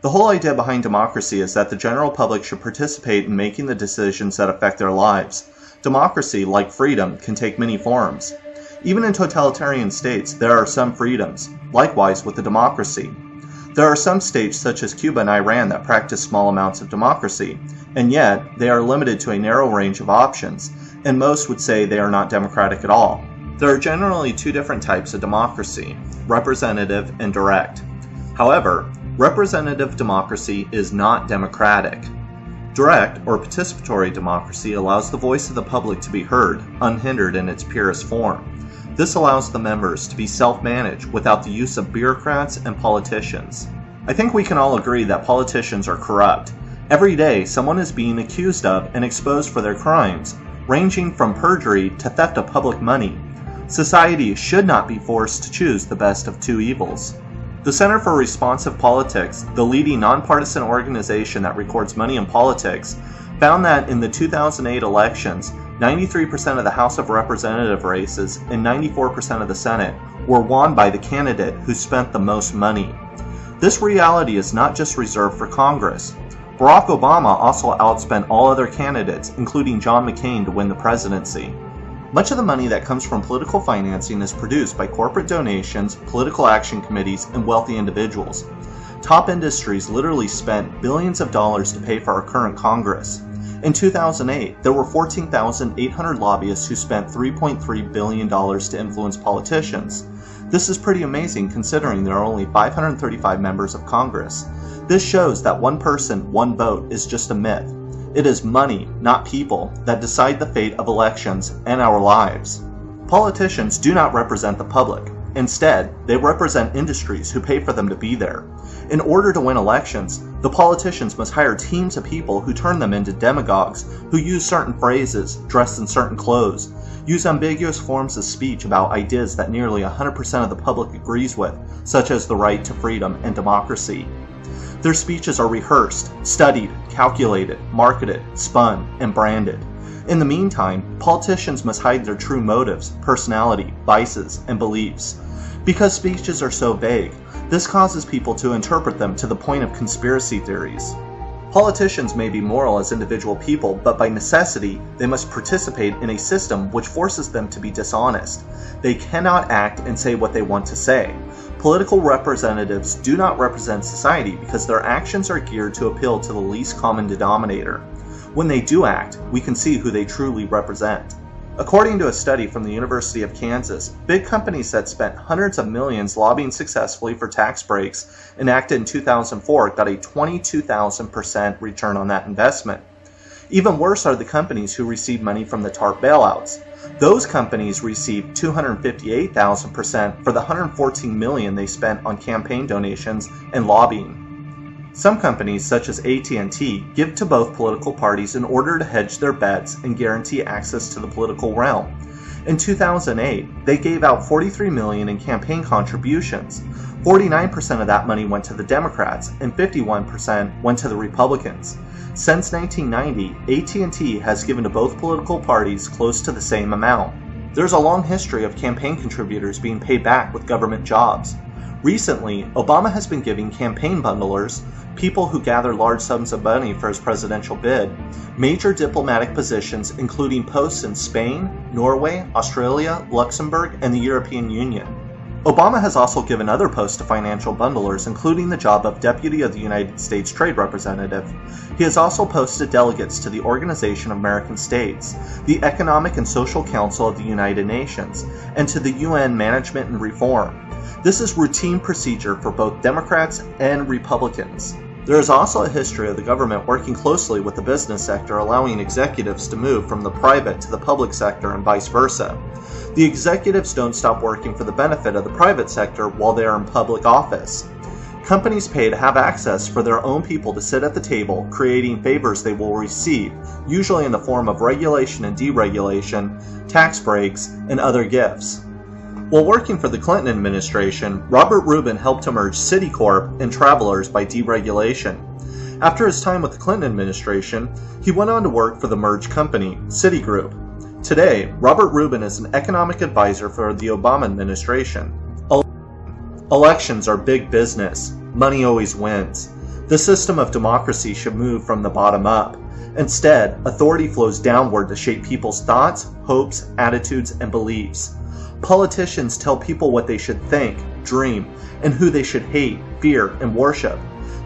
The whole idea behind democracy is that the general public should participate in making the decisions that affect their lives. Democracy, like freedom, can take many forms. Even in totalitarian states, there are some freedoms. Likewise with the democracy. There are some states such as Cuba and Iran that practice small amounts of democracy, and yet they are limited to a narrow range of options, and most would say they are not democratic at all. There are generally two different types of democracy, representative and direct. However, representative democracy is not democratic. Direct or participatory democracy allows the voice of the public to be heard, unhindered in its purest form. This allows the members to be self-managed without the use of bureaucrats and politicians. I think we can all agree that politicians are corrupt. Every day, someone is being accused of and exposed for their crimes, ranging from perjury to theft of public money. Society should not be forced to choose the best of two evils. The Center for Responsive Politics, the leading nonpartisan organization that records money in politics, found that in the 2008 elections, 93% of the House of Representative races and 94% of the Senate were won by the candidate who spent the most money. This reality is not just reserved for Congress. Barack Obama also outspent all other candidates, including John McCain, to win the presidency. Much of the money that comes from political financing is produced by corporate donations, political action committees, and wealthy individuals. Top industries literally spent billions of dollars to pay for our current Congress. In 2008, there were 14,800 lobbyists who spent $3.3 billion to influence politicians. This is pretty amazing considering there are only 535 members of Congress. This shows that one person, one vote is just a myth. It is money, not people, that decide the fate of elections and our lives. Politicians do not represent the public. Instead, they represent industries who pay for them to be there. In order to win elections, the politicians must hire teams of people who turn them into demagogues, who use certain phrases, dress in certain clothes, use ambiguous forms of speech about ideas that nearly 100% of the public agrees with, such as the right to freedom and democracy. Their speeches are rehearsed, studied, calculated, marketed, spun, and branded. In the meantime, politicians must hide their true motives, personality, vices, and beliefs. Because speeches are so vague, this causes people to interpret them to the point of conspiracy theories. Politicians may be moral as individual people, but by necessity, they must participate in a system which forces them to be dishonest. They cannot act and say what they want to say. Political representatives do not represent society because their actions are geared to appeal to the least common denominator. When they do act, we can see who they truly represent. According to a study from the University of Kansas, big companies that spent hundreds of millions lobbying successfully for tax breaks enacted in 2004 got a 22,000% return on that investment. Even worse are the companies who received money from the TARP bailouts. Those companies received 258,000% for the $114 million they spent on campaign donations and lobbying. Some companies, such as AT&T, give to both political parties in order to hedge their bets and guarantee access to the political realm. In 2008, they gave out $43 million in campaign contributions. 49% of that money went to the Democrats and 51% went to the Republicans. Since 1990, AT&T has given to both political parties close to the same amount. There's a long history of campaign contributors being paid back with government jobs. Recently, Obama has been giving campaign bundlers, people who gather large sums of money for his presidential bid, major diplomatic positions including posts in Spain, Norway, Australia, Luxembourg, and the European Union. Obama has also given other posts to financial bundlers, including the job of Deputy of the United States Trade Representative. He has also posted delegates to the Organization of American States, the Economic and Social Council of the United Nations, and to the UN Management and Reform. This is routine procedure for both Democrats and Republicans. There is also a history of the government working closely with the business sector, allowing executives to move from the private to the public sector and vice versa. The executives don't stop working for the benefit of the private sector while they are in public office. Companies pay to have access for their own people to sit at the table, creating favors they will receive, usually in the form of regulation and deregulation, tax breaks, and other gifts. While working for the Clinton administration, Robert Rubin helped to merge Citicorp and Travelers by deregulation. After his time with the Clinton administration, he went on to work for the merged company, Citigroup. Today, Robert Rubin is an economic advisor for the Obama administration. Elections are big business. Money always wins. The system of democracy should move from the bottom up. Instead, authority flows downward to shape people's thoughts, hopes, attitudes, and beliefs. Politicians tell people what they should think, dream, and who they should hate, fear, and worship.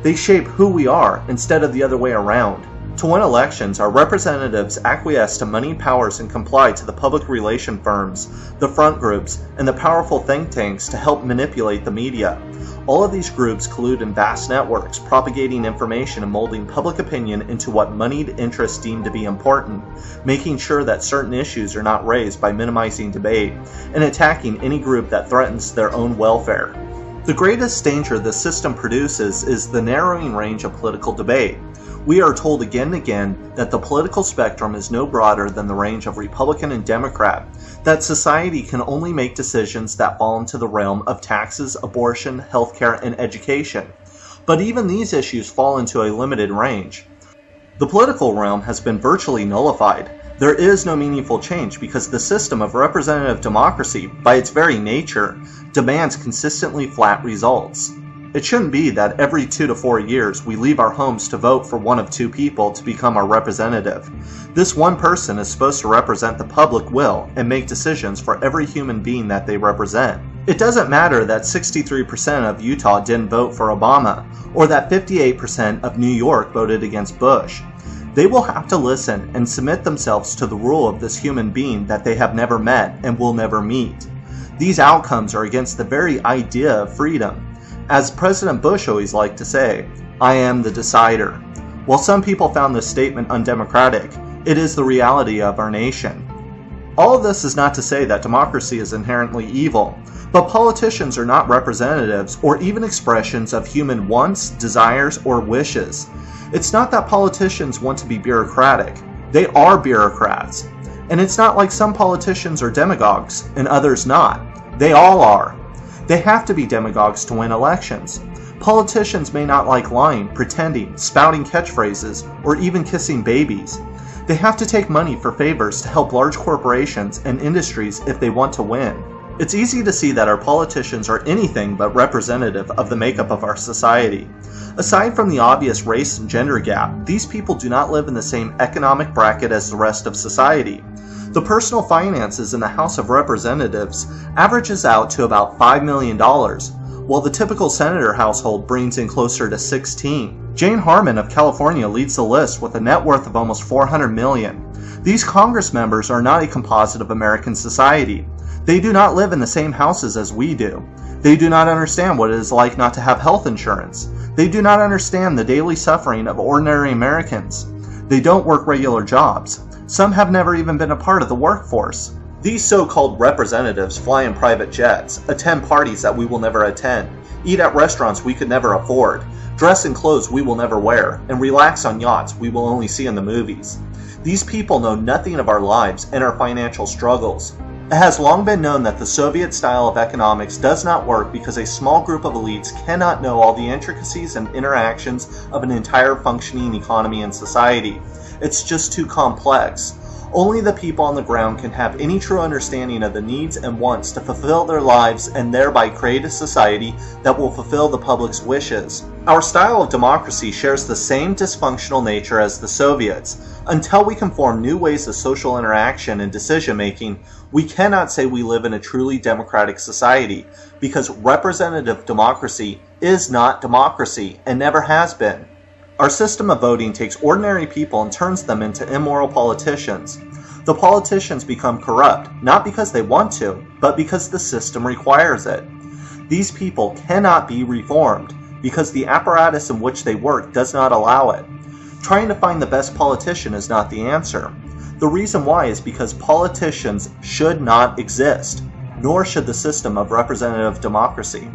They shape who we are instead of the other way around. To win elections, our representatives acquiesce to money powers and comply to the public relation firms, the front groups, and the powerful think tanks to help manipulate the media. All of these groups collude in vast networks, propagating information and molding public opinion into what moneyed interests deem to be important, making sure that certain issues are not raised by minimizing debate, and attacking any group that threatens their own welfare. The greatest danger this system produces is the narrowing range of political debate. We are told again and again that the political spectrum is no broader than the range of Republican and Democrat, that society can only make decisions that fall into the realm of taxes, abortion, healthcare, and education. But even these issues fall into a limited range. The political realm has been virtually nullified. There is no meaningful change because the system of representative democracy, by its very nature, demands consistently flat results. It shouldn't be that every 2 to 4 years we leave our homes to vote for one of 2 people to become our representative. This one person is supposed to represent the public will and make decisions for every human being that they represent. It doesn't matter that 63% of Utah didn't vote for Obama, or that 58% of New York voted against Bush. They will have to listen and submit themselves to the rule of this human being that they have never met and will never meet. These outcomes are against the very idea of freedom. As President Bush always liked to say, "I am the decider." While some people found this statement undemocratic, it is the reality of our nation. All of this is not to say that democracy is inherently evil, but politicians are not representatives or even expressions of human wants, desires, or wishes. It's not that politicians want to be bureaucratic. They are bureaucrats. And it's not like some politicians are demagogues and others not. They all are. They have to be demagogues to win elections. Politicians may not like lying, pretending, spouting catchphrases, or even kissing babies. They have to take money for favors to help large corporations and industries if they want to win. It's easy to see that our politicians are anything but representative of the makeup of our society. Aside from the obvious race and gender gap, these people do not live in the same economic bracket as the rest of society. The personal finances in the House of Representatives averages out to about $5 million, while the typical senator household brings in closer to 16. Jane Harman of California leads the list with a net worth of almost $400 million. These Congress members are not a composite of American society. They do not live in the same houses as we do. They do not understand what it is like not to have health insurance. They do not understand the daily suffering of ordinary Americans. They don't work regular jobs. Some have never even been a part of the workforce. These so-called representatives fly in private jets, attend parties that we will never attend, eat at restaurants we could never afford, dress in clothes we will never wear, and relax on yachts we will only see in the movies. These people know nothing of our lives and our financial struggles. It has long been known that the Soviet style of economics does not work because a small group of elites cannot know all the intricacies and interactions of an entire functioning economy and society. It's just too complex. Only the people on the ground can have any true understanding of the needs and wants to fulfill their lives and thereby create a society that will fulfill the public's wishes. Our style of democracy shares the same dysfunctional nature as the Soviets. Until we can form new ways of social interaction and decision making, we cannot say we live in a truly democratic society, because representative democracy is not democracy and never has been. Our system of voting takes ordinary people and turns them into immoral politicians. The politicians become corrupt, not because they want to, but because the system requires it. These people cannot be reformed, because the apparatus in which they work does not allow it. Trying to find the best politician is not the answer. The reason why is because politicians should not exist, nor should the system of representative democracy.